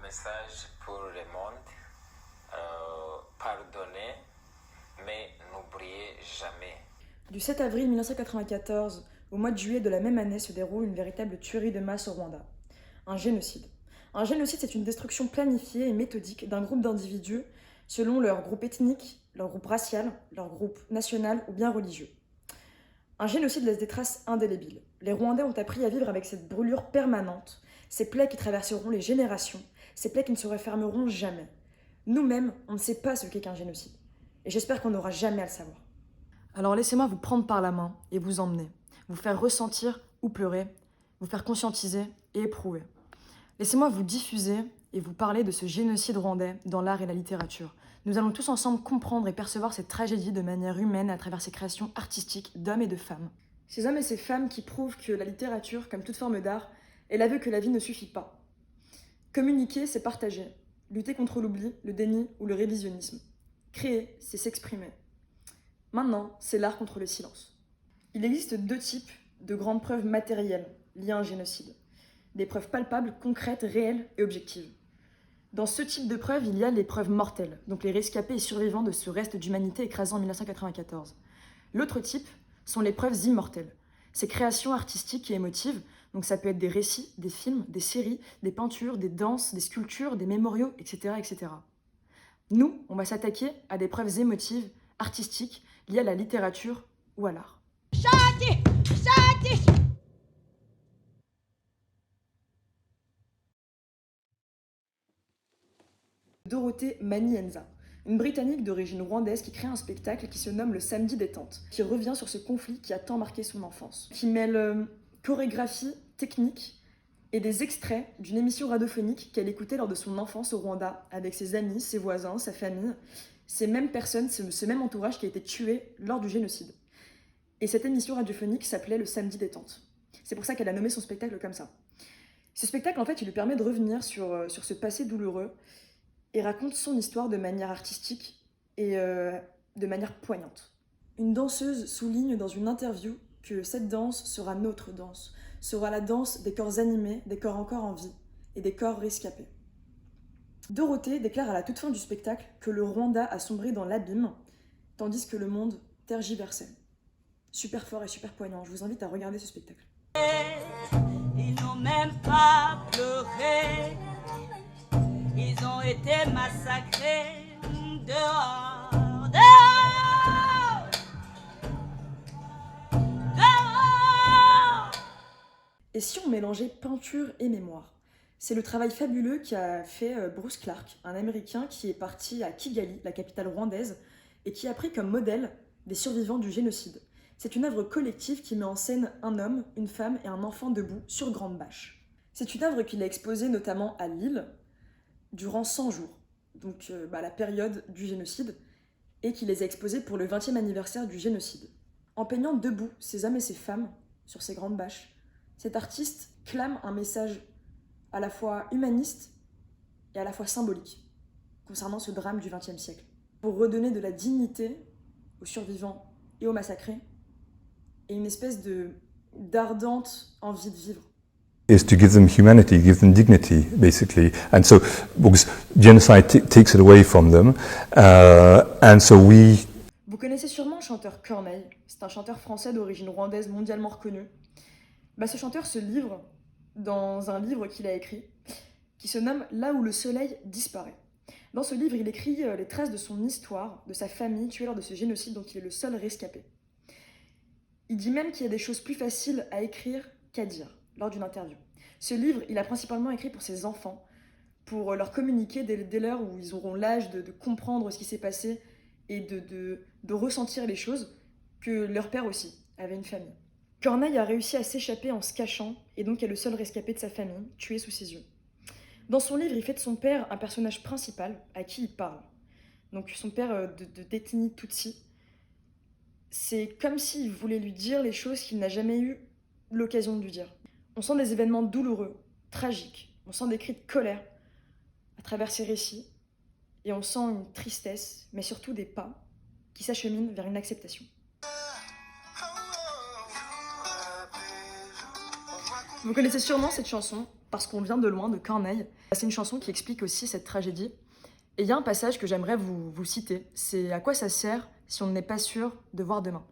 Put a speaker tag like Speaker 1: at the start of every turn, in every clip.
Speaker 1: message pour le monde. Pardonnez, mais n'oubliez jamais.
Speaker 2: Du 7 avril 1994 au mois de juillet de la même année se déroule une véritable tuerie de masse au Rwanda. Un génocide. Un génocide, c'est une destruction planifiée et méthodique d'un groupe d'individus selon leur groupe ethnique, leur groupe racial, leur groupe national ou bien religieux. Un génocide laisse des traces indélébiles. Les Rwandais ont appris à vivre avec cette brûlure permanente, ces plaies qui traverseront les générations, ces plaies qui ne se refermeront jamais. Nous-mêmes, on ne sait pas ce qu'est qu'un génocide. Et j'espère qu'on n'aura jamais à le savoir. Alors laissez-moi vous prendre par la main et vous emmener, vous faire ressentir ou pleurer, vous faire conscientiser et éprouver. Laissez-moi vous diffuser et vous parler de ce génocide rwandais dans l'art et la littérature. Nous allons tous ensemble comprendre et percevoir cette tragédie de manière humaine à travers ces créations artistiques d'hommes et de femmes. Ces hommes et ces femmes qui prouvent que la littérature, comme toute forme d'art, est l'aveu que la vie ne suffit pas. Communiquer, c'est partager. Lutter contre l'oubli, le déni ou le révisionnisme. Créer, c'est s'exprimer. Maintenant, c'est l'art contre le silence. Il existe deux types de grandes preuves matérielles liées à un génocide. Des preuves palpables, concrètes, réelles et objectives. Dans ce type de preuves, il y a les preuves mortelles, donc les rescapés et survivants de ce reste d'humanité écrasé en 1994. L'autre type sont les preuves immortelles. Ces créations artistiques et émotives, donc ça peut être des récits, des films, des séries, des peintures, des danses, des sculptures, des mémoriaux, etc., etc. Nous, on va s'attaquer à des preuves émotives, artistiques, liées à la littérature ou à l'art. Dorothée Manienza, une Britannique d'origine rwandaise qui crée un spectacle qui se nomme le Samedi détente, qui revient sur ce conflit qui a tant marqué son enfance, qui mêle chorégraphie, technique et des extraits d'une émission radiophonique qu'elle écoutait lors de son enfance au Rwanda, avec ses amis, ses voisins, sa famille, ces mêmes personnes, ce même entourage qui a été tué lors du génocide. Et cette émission radiophonique s'appelait le Samedi détente. C'est pour ça qu'elle a nommé son spectacle comme ça. Ce spectacle, en fait, il lui permet de revenir sur ce passé douloureux et raconte son histoire de manière artistique et de manière poignante. Une danseuse souligne dans une interview que cette danse sera notre danse, sera la danse des corps animés, des corps encore en vie et des corps rescapés. Dorothée déclare à la toute fin du spectacle que le Rwanda a sombré dans l'abîme, tandis que le monde tergiversait. Super fort et super poignant, je vous invite à regarder ce spectacle.
Speaker 3: Ils n'ont même pas pleuré. Ils ont été massacrés dehors, dehors, dehors.
Speaker 2: Et si on mélangeait peinture et mémoire? C'est le travail fabuleux qu'a fait Bruce Clark, un Américain qui est parti à Kigali, la capitale rwandaise, et qui a pris comme modèle des survivants du génocide. C'est une œuvre collective qui met en scène un homme, une femme et un enfant debout sur grande bâche. C'est une œuvre qu'il a exposée notamment à Lille, durant 100 jours, donc la période du génocide, et qui les a exposés pour le 20e anniversaire du génocide. En peignant debout ces hommes et ces femmes sur ces grandes bâches, cet artiste clame un message à la fois humaniste et à la fois symbolique concernant ce drame du XXe siècle, pour redonner de la dignité aux survivants et aux massacrés, et une espèce d'ardente envie de vivre.
Speaker 4: Is to give them humanity, give them dignity, basically. And so, because genocide takes it away from them, and so we...
Speaker 2: Vous connaissez sûrement le chanteur Corneille, c'est un chanteur français d'origine rwandaise mondialement reconnu. Ce chanteur se livre dans un livre qu'il a écrit, qui se nomme « Là où le soleil disparaît ». Dans ce livre, il écrit les traces de son histoire, de sa famille tuée lors de ce génocide dont il est le seul rescapé. Il dit même qu'il y a des choses plus faciles à écrire qu'à dire, lors d'une interview. Ce livre, il a principalement écrit pour ses enfants, pour leur communiquer dès l'heure où ils auront l'âge de comprendre ce qui s'est passé et de ressentir les choses, que leur père aussi avait une famille. Corneille a réussi à s'échapper en se cachant, et donc est le seul rescapé de sa famille, tué sous ses yeux. Dans son livre, il fait de son père un personnage principal à qui il parle. Donc son père d'ethnie Tutsi. C'est comme s'il voulait lui dire les choses qu'il n'a jamais eu l'occasion de lui dire. On sent des événements douloureux, tragiques, on sent des cris de colère à travers ces récits, et on sent une tristesse, mais surtout des pas qui s'acheminent vers une acceptation. Vous connaissez sûrement cette chanson, parce qu'on vient de loin, de Corneille. C'est une chanson qui explique aussi cette tragédie. Et il y a un passage que j'aimerais vous citer. C'est « À quoi ça sert si on n'est pas sûr de voir demain ?»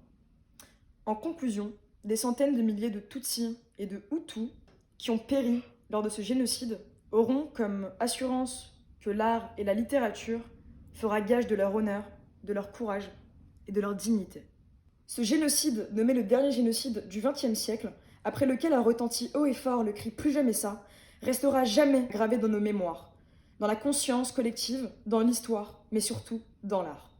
Speaker 2: En conclusion, des centaines de milliers de Tutsis et de Hutus qui ont péri lors de ce génocide auront comme assurance que l'art et la littérature fera gage de leur honneur, de leur courage et de leur dignité. Ce génocide, nommé le dernier génocide du XXe siècle, après lequel a retenti haut et fort le cri « Plus jamais ça », restera jamais gravé dans nos mémoires, dans la conscience collective, dans l'histoire, mais surtout dans l'art.